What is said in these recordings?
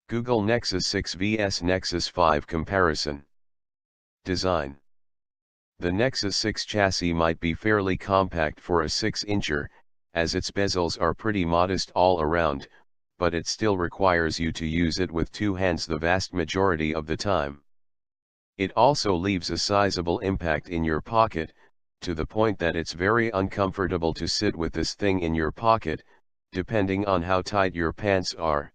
Google Nexus 6 vs Nexus 5 comparison. Design. The Nexus 6 chassis might be fairly compact for a 6-incher, as its bezels are pretty modest all around, but it still requires you to use it with two hands the vast majority of the time. It also leaves a sizable impact in your pocket, to the point that it's very uncomfortable to sit with this thing in your pocket, depending on how tight your pants are.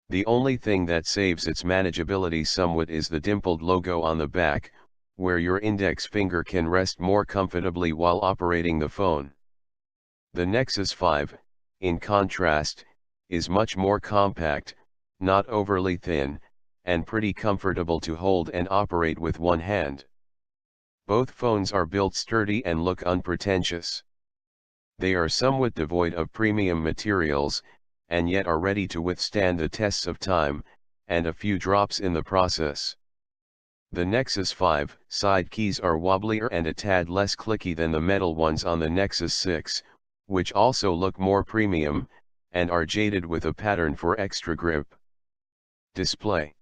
The only thing that saves its manageability somewhat is the dimpled logo on the back, where your index finger can rest more comfortably while operating the phone. The Nexus 5, in contrast, is much more compact, not overly thin, and pretty comfortable to hold and operate with one hand. Both phones are built sturdy and look unpretentious. They are somewhat devoid of premium materials, and yet are ready to withstand the tests of time, and a few drops in the process. The Nexus 5 side keys are wobblier and a tad less clicky than the metal ones on the Nexus 6, which also look more premium, and are jaded with a pattern for extra grip. Display.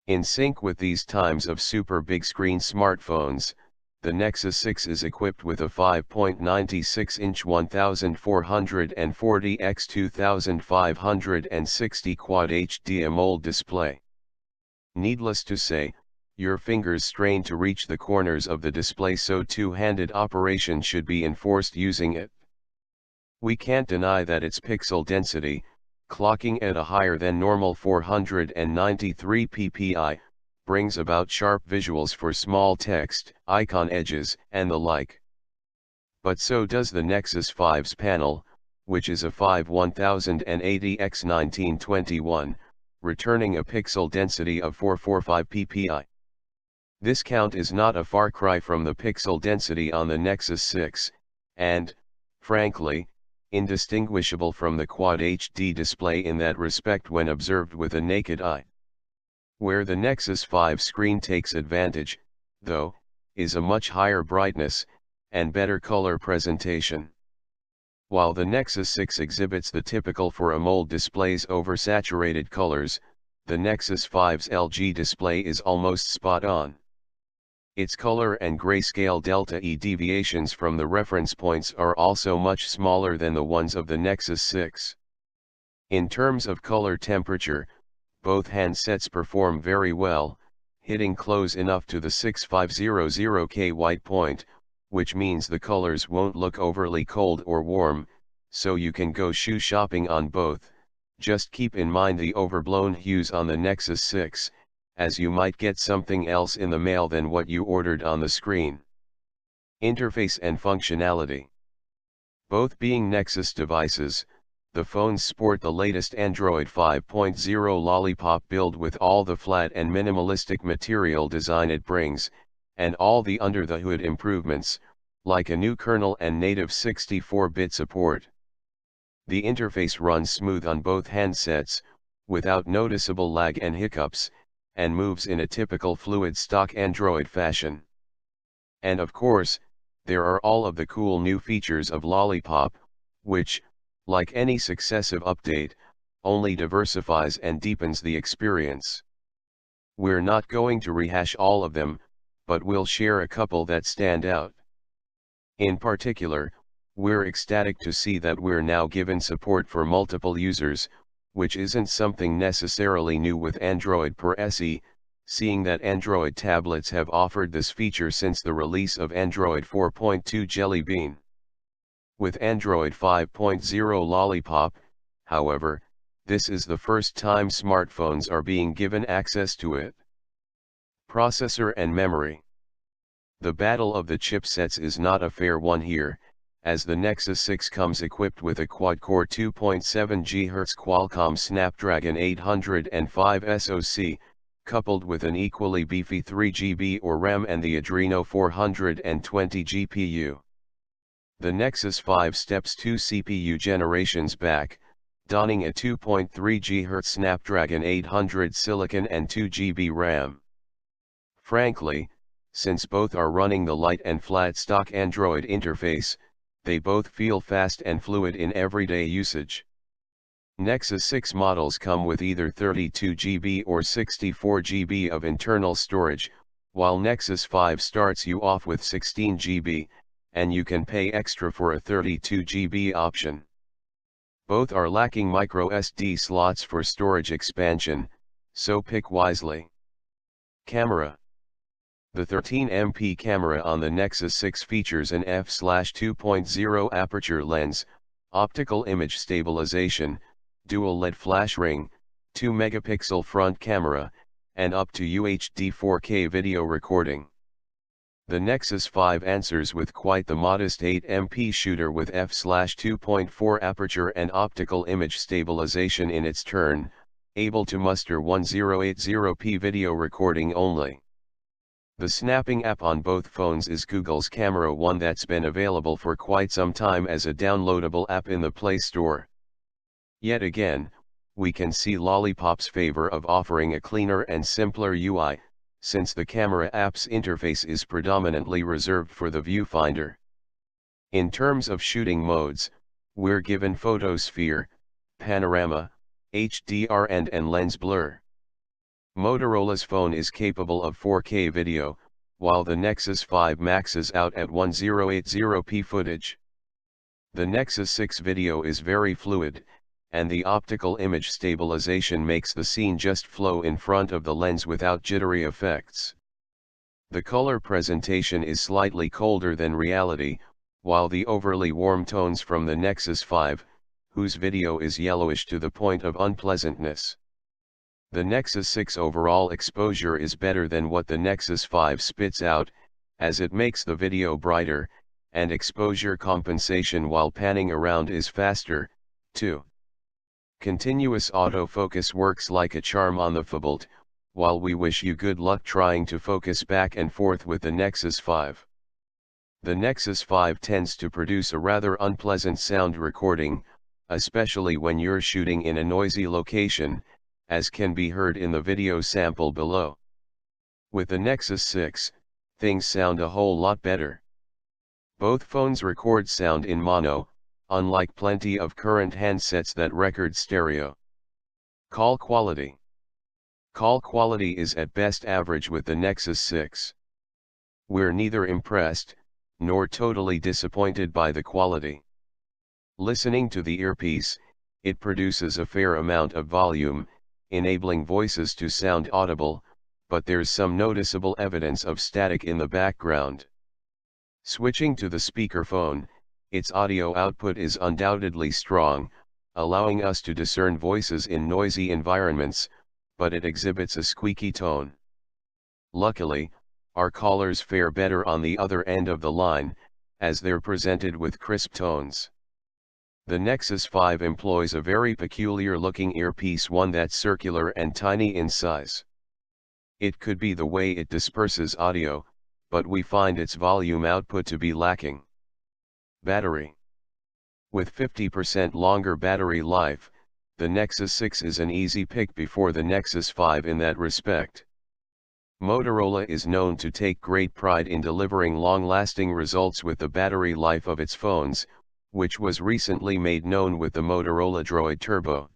In sync with these times of super big screen smartphones, the Nexus 6 is equipped with a 5.96-inch 1440 x 2560 Quad HD AMOLED display. Needless to say, your fingers strain to reach the corners of the display, so two-handed operation should be enforced using it. We can't deny that its pixel density, clocking at a higher than normal 493 ppi, brings about sharp visuals for small text, icon edges, and the like. But so does the Nexus 5's panel, which is a 5180 x 1921, returning a pixel density of 445 ppi. This count is not a far cry from the pixel density on the Nexus 6, and, frankly, indistinguishable from the Quad HD display in that respect when observed with a naked eye. Where the Nexus 5 screen takes advantage, though, is a much higher brightness, and better color presentation. While the Nexus 6 exhibits the typical for AMOLED displays oversaturated colors, the Nexus 5's LG display is almost spot on. Its color and grayscale delta E deviations from the reference points are also much smaller than the ones of the Nexus 6. In terms of color temperature, both handsets perform very well, hitting close enough to the 6500K white point, which means the colors won't look overly cold or warm, so you can go shoe shopping on both. Just keep in mind the overblown hues on the Nexus 6, as you might get something else in the mail than what you ordered on the screen. Interface and functionality. Both being Nexus devices, the phones sport the latest Android 5.0 Lollipop build with all the flat and minimalistic material design it brings, and all the under-the-hood improvements, like a new kernel and native 64-bit support. The interface runs smooth on both handsets, without noticeable lag and hiccups, and moves in a typical fluid stock Android fashion. And of course, there are all of the cool new features of Lollipop, which, like any successive update, only diversifies and deepens the experience. We're not going to rehash all of them, but we'll share a couple that stand out. In particular, we're ecstatic to see that we're now given support for multiple users, which isn't something necessarily new with Android per SE, seeing that Android tablets have offered this feature since the release of Android 4.2 Jelly Bean. With Android 5.0 Lollipop, however, this is the first time smartphones are being given access to it. Processor and memory. The battle of the chipsets is not a fair one here, as the Nexus 6 comes equipped with a quad-core 2.7 GHz Qualcomm Snapdragon 805 SoC, coupled with an equally beefy 3GB or RAM and the Adreno 420 GPU. The Nexus 5 steps 2 CPU generations back, donning a 2.3 GHz Snapdragon 800 Silicon and 2GB RAM. Frankly, since both are running the light and flat stock Android interface, they both feel fast and fluid in everyday usage. Nexus 6 models come with either 32 GB or 64 GB of internal storage, while Nexus 5 starts you off with 16 GB, and you can pay extra for a 32 GB option. Both are lacking microSD slots for storage expansion, so pick wisely. Camera. The 13MP camera on the Nexus 6 features an f/2.0 aperture lens, optical image stabilization, dual LED flash ring, 2-megapixel front camera, and up to UHD 4K video recording. The Nexus 5 answers with quite the modest 8MP shooter with f/2.4 aperture and optical image stabilization in its turn, able to muster 1080p video recording only. The snapping app on both phones is Google's Camera One that's been available for quite some time as a downloadable app in the Play Store. Yet again, we can see Lollipop's favor of offering a cleaner and simpler UI, since the camera app's interface is predominantly reserved for the viewfinder. In terms of shooting modes, we're given photosphere, panorama, HDR and lens blur. Motorola's phone is capable of 4K video, while the Nexus 5 maxes out at 1080p footage. The Nexus 6 video is very fluid, and the optical image stabilization makes the scene just flow in front of the lens without jittery effects. The color presentation is slightly colder than reality, while the overly warm tones from the Nexus 5, whose video is yellowish to the point of unpleasantness. The Nexus 6 overall exposure is better than what the Nexus 5 spits out, as it makes the video brighter, and exposure compensation while panning around is faster, too. Continuous autofocus works like a charm on the Fabolt, while we wish you good luck trying to focus back and forth with the Nexus 5. The Nexus 5 tends to produce a rather unpleasant sound recording, especially when you're shooting in a noisy location, as can be heard in the video sample below. With the Nexus 6, things sound a whole lot better. Both phones record sound in mono, unlike plenty of current handsets that record stereo. Call quality. Call quality is at best average with the Nexus 6. We're neither impressed, nor totally disappointed by the quality. Listening to the earpiece, it produces a fair amount of volume, enabling voices to sound audible, but there's some noticeable evidence of static in the background. Switching to the speakerphone, its audio output is undoubtedly strong, allowing us to discern voices in noisy environments, but it exhibits a squeaky tone. Luckily, our callers fare better on the other end of the line, as they're presented with crisp tones. The Nexus 5 employs a very peculiar-looking earpiece, one that's circular and tiny in size. It could be the way it disperses audio, but we find its volume output to be lacking. Battery. With 50% longer battery life, the Nexus 6 is an easy pick before the Nexus 5 in that respect. Motorola is known to take great pride in delivering long-lasting results with the battery life of its phones, which was recently made known with the Motorola Droid Turbo.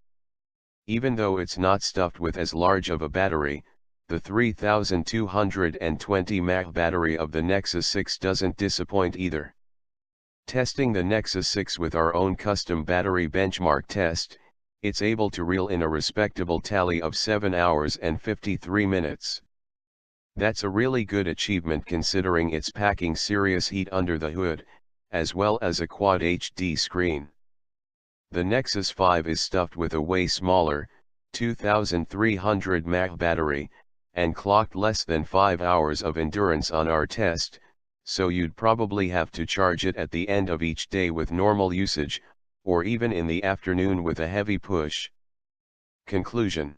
Even though it's not stuffed with as large of a battery, the 3220 mAh battery of the Nexus 6 doesn't disappoint either. Testing the Nexus 6 with our own custom battery benchmark test, it's able to reel in a respectable tally of 7 hours and 53 minutes. That's a really good achievement considering it's packing serious heat under the hood, as well as a Quad HD screen. The Nexus 5 is stuffed with a way smaller, 2300 mAh battery, and clocked less than 5 hours of endurance on our test, so you'd probably have to charge it at the end of each day with normal usage, or even in the afternoon with a heavy push. Conclusion.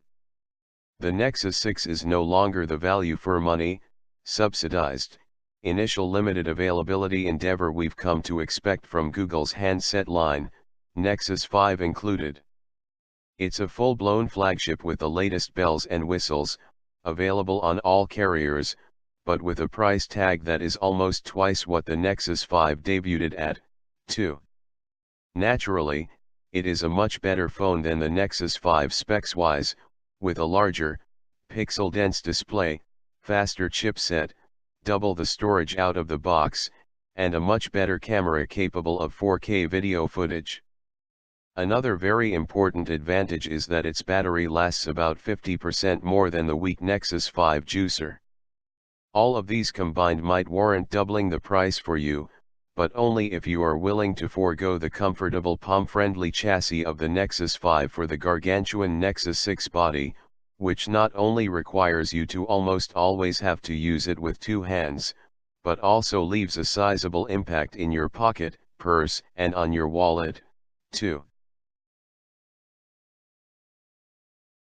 The Nexus 6 is no longer the value for money, subsidized, initial limited availability endeavor we've come to expect from Google's handset line, Nexus 5 included. It's a full-blown flagship with the latest bells and whistles, available on all carriers, but with a price tag that is almost twice what the Nexus 5 debuted at, too. Naturally, it is a much better phone than the Nexus 5 specs-wise, with a larger, pixel-dense display, faster chipset, double the storage out of the box, and a much better camera capable of 4K video footage. Another very important advantage is that its battery lasts about 50% more than the weak Nexus 5 juicer. All of these combined might warrant doubling the price for you, but only if you are willing to forego the comfortable palm-friendly chassis of the Nexus 5 for the gargantuan Nexus 6 body, which not only requires you to almost always have to use it with two hands, but also leaves a sizable impact in your pocket, purse, and on your wallet, too.